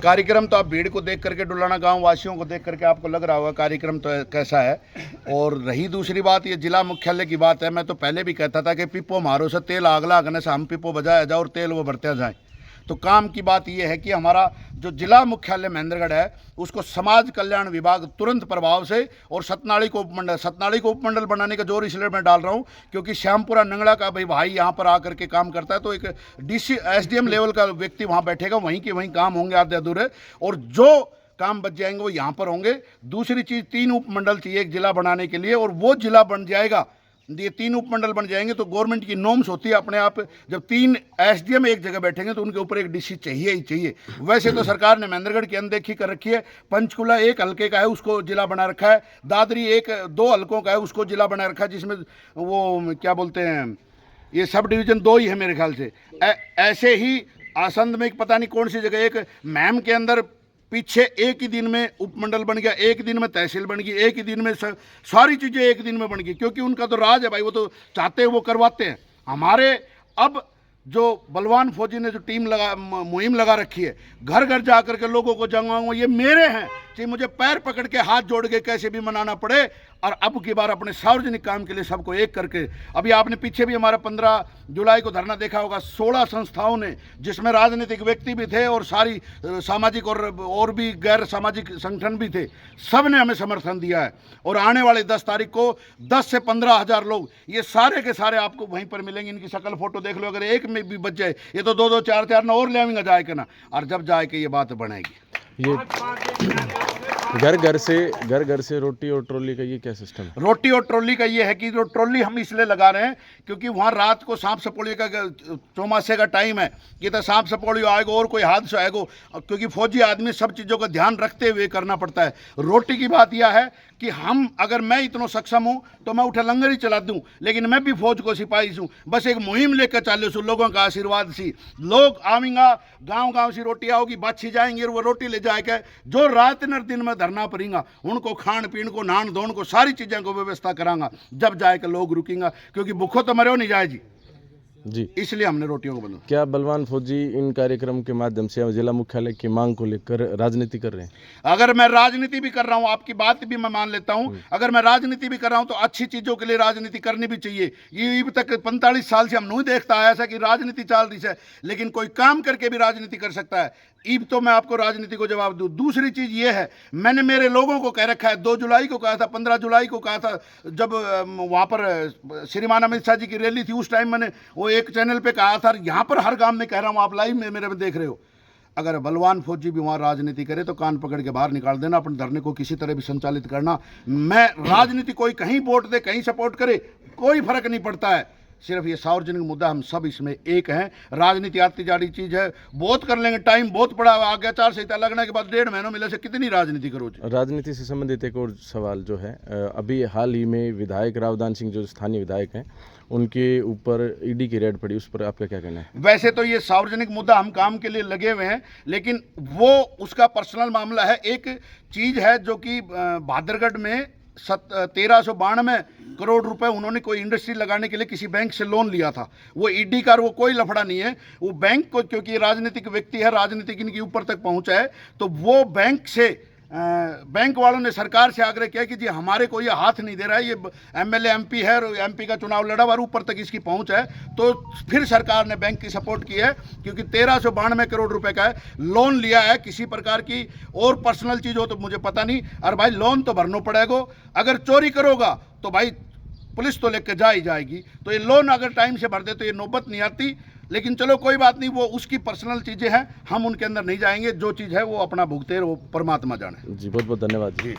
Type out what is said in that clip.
कार्यक्रम तो आप भीड़ को देख करके, डुलाना गांव वासियों को देख करके आपको लग रहा होगा कार्यक्रम तो कैसा है। और रही दूसरी बात, ये जिला मुख्यालय की बात है, मैं तो पहले भी कहता था कि पिपो मारो से तेल आगला करने से हम पिपो बजाया जाए और तेल वो भरते जाए। तो काम की बात यह है कि हमारा जो जिला मुख्यालय महेंद्रगढ़ है उसको समाज कल्याण विभाग तुरंत प्रभाव से और सतनाड़ी को उपमंडल बनाने का जोर इसलिए मैं डाल रहा हूं क्योंकि श्यामपुरा नंगड़ा का भाई यहाँ पर आकर के काम करता है, तो एक डीसी एसडीएम लेवल का व्यक्ति वहाँ बैठेगा, वहीं के वहीं काम होंगे आधे अधूरे, और जो काम बच जाएंगे वो यहाँ पर होंगे। दूसरी चीज़, 3 उपमंडल चाहिए एक जिला बनाने के लिए, और वो जिला बन जाएगा, ये 3 उपमंडल बन जाएंगे तो गवर्नमेंट की नॉर्म्स होती है अपने आप, जब 3 एसडीएम एक जगह बैठेंगे तो उनके ऊपर एक डीसी चाहिए ही चाहिए। वैसे तो सरकार ने महेंद्रगढ़ की अनदेखी कर रखी है। पंचकुला एक हल्के का है, उसको जिला बना रखा है। दादरी 2 हल्कों का है, उसको जिला बना रखा है, जिसमें वो क्या बोलते हैं, ये सब डिवीज़न 2 ही है मेरे ख्याल से। ऐसे ही आसंद में पता नहीं कौन सी जगह, एक मैम के अंदर पीछे एक ही दिन में उपमंडल बन गया, एक दिन में तहसील बन गई, एक ही दिन में सारी चीज़ें एक दिन में बन गई, क्योंकि उनका तो राज है भाई, वो तो चाहते हैं वो करवाते हैं। हमारे अब जो बलवान फौजी ने जो मुहिम लगा रखी है, घर घर जा करके लोगों को जंगवाऊंगा, ये मेरे हैं, चाहे मुझे पैर पकड़ के हाथ जोड़ के कैसे भी मनाना पड़े, और अब की बार अपने सार्वजनिक काम के लिए सबको एक करके। अभी आपने पीछे भी हमारा 15 जुलाई को धरना देखा होगा, 16 संस्थाओं ने, जिसमें राजनीतिक व्यक्ति भी थे और सारी सामाजिक और भी गैर सामाजिक संगठन भी थे, सब ने हमें समर्थन दिया है। और आने वाले 10 तारीख को 10 से 15 हज़ार लोग, ये सारे के सारे आपको वहीं पर मिलेंगे। इनकी शक्ल फोटो देख लो, अगर एक में भी बच जाए, ये तो 2-2 4-4 ना और ले आएंगे जाए के ना, और जब जाए के ये बात बनेगी। ये घर घर से रोटी और ट्रॉली का ये क्या सिस्टम है? रोटी और ट्रॉली का ये है कि जो ट्रॉली हम इसलिए लगा रहे हैं क्योंकि वहाँ रात को सांप सपोड़ी का चौमासे का टाइम है, कि तो सांप सपोड़ी आएगा और कोई हादसा आएगा, क्योंकि फौजी आदमी सब चीज़ों का ध्यान रखते हुए करना पड़ता है। रोटी की बात यह है कि हम, अगर मैं इतना सक्षम हूँ तो मैं उठे लंगर ही चला दूँ, लेकिन मैं भी फौज को सिपाही हूँ, बस एक मुहिम लेकर चालू हूँ, लोगों का आशीर्वाद सी, लोग आवेंगा, गांव गांव से रोटी आओगी, बाछी जाएंगे, और वो रोटी ले जाएगा, जो रात नर दिन में धरना पड़ेगा, उनको खान पीन को, नहान धोन को, सारी चीज़ों को व्यवस्था करांगा, जब जाएकर लोग रुकेंगे, क्योंकि भूखो तो मरे नहीं जाए जी, इसलिए हमने रोटियों को बंद। क्या बलवान फौजी इन कार्यक्रम के माध्यम से जिला मुख्यालय की मांग को लेकर राजनीति कर रहे हैं? अगर मैं राजनीति भी कर रहा हूं, आपकी बात भी मैं मान लेता हूं, अगर मैं राजनीति भी कर रहा हूं तो अच्छी चीजों के लिए राजनीति करनी भी चाहिए। ये अभी तक 45 साल से हम नहीं देखता आया था कि राजनीति चल रही है, लेकिन कोई काम करके भी राजनीति कर सकता है। ईब तो मैं आपको राजनीति को जवाब दूं। दूसरी चीज ये है, मैंने मेरे लोगों को कह रखा है, 2 जुलाई को कहा था, 15 जुलाई को कहा था, जब वहां पर श्रीमान अमित शाह जी की रैली थी, उस टाइम मैंने वो एक चैनल पे कहा था, यहाँ पर हर गांव में कह रहा हूँ, आप लाइव में मेरे में देख रहे हो। अगर बलवान फौजी भी वहाँ राजनीति करे तो कान पकड़ के बाहर निकाल देना, अपने धरने को किसी तरह भी संचालित करना। मैं राजनीति, कोई कहीं वोट दे कहीं सपोर्ट करे, कोई फर्क नहीं पड़ता है, सिर्फ ये सार्वजनिक मुद्दा, हम सब इसमें एक हैं। राजनीति आती जाती चीज़ है, बहुत कर लेंगे, टाइम बहुत पड़ा आ गया, 4 संहिता लगने के बाद 1.5 महीनों मिले से कितनी राजनीति करो। राजनीति से संबंधित एक और सवाल जो है, अभी हाल ही में विधायक रावदान सिंह जो स्थानीय विधायक हैं, उनके ऊपर ईडी की रेड पड़ी, उस पर आपका क्या कहना है? वैसे तो ये सार्वजनिक मुद्दा, हम काम के लिए लगे हुए हैं, लेकिन वो उसका पर्सनल मामला है। एक चीज़ है जो कि भादरगढ़ में 1392 करोड़ रुपए उन्होंने कोई इंडस्ट्री लगाने के लिए किसी बैंक से लोन लिया था। वो ईडी का वो कोई लफड़ा नहीं है, वो बैंक को, क्योंकि राजनीतिक व्यक्ति है, राजनीतिक इनके ऊपर तक पहुंचा है, तो वो बैंक से बैंक वालों ने सरकार से आग्रह किया कि जी हमारे को ये हाथ नहीं दे रहा है, ये एमएलए एमपी है और एमपी का चुनाव लड़ा और ऊपर तक इसकी पहुंच है, तो फिर सरकार ने बैंक की सपोर्ट की है, क्योंकि 1392 करोड़ रुपए का लोन लिया है। किसी प्रकार की और पर्सनल चीज़ हो तो मुझे पता नहीं, और भाई लोन तो भरना पड़ेगा, अगर चोरी करोगा तो भाई पुलिस तो लेकर जा ही जाएगी, तो ये लोन अगर टाइम से भर दे तो ये नौबत नहीं आती। लेकिन चलो कोई बात नहीं, वो उसकी पर्सनल चीज़ें हैं, हम उनके अंदर नहीं जाएंगे, जो चीज़ है वो अपना भुगते, वो परमात्मा जाने। जी, बहुत बहुत धन्यवाद जी।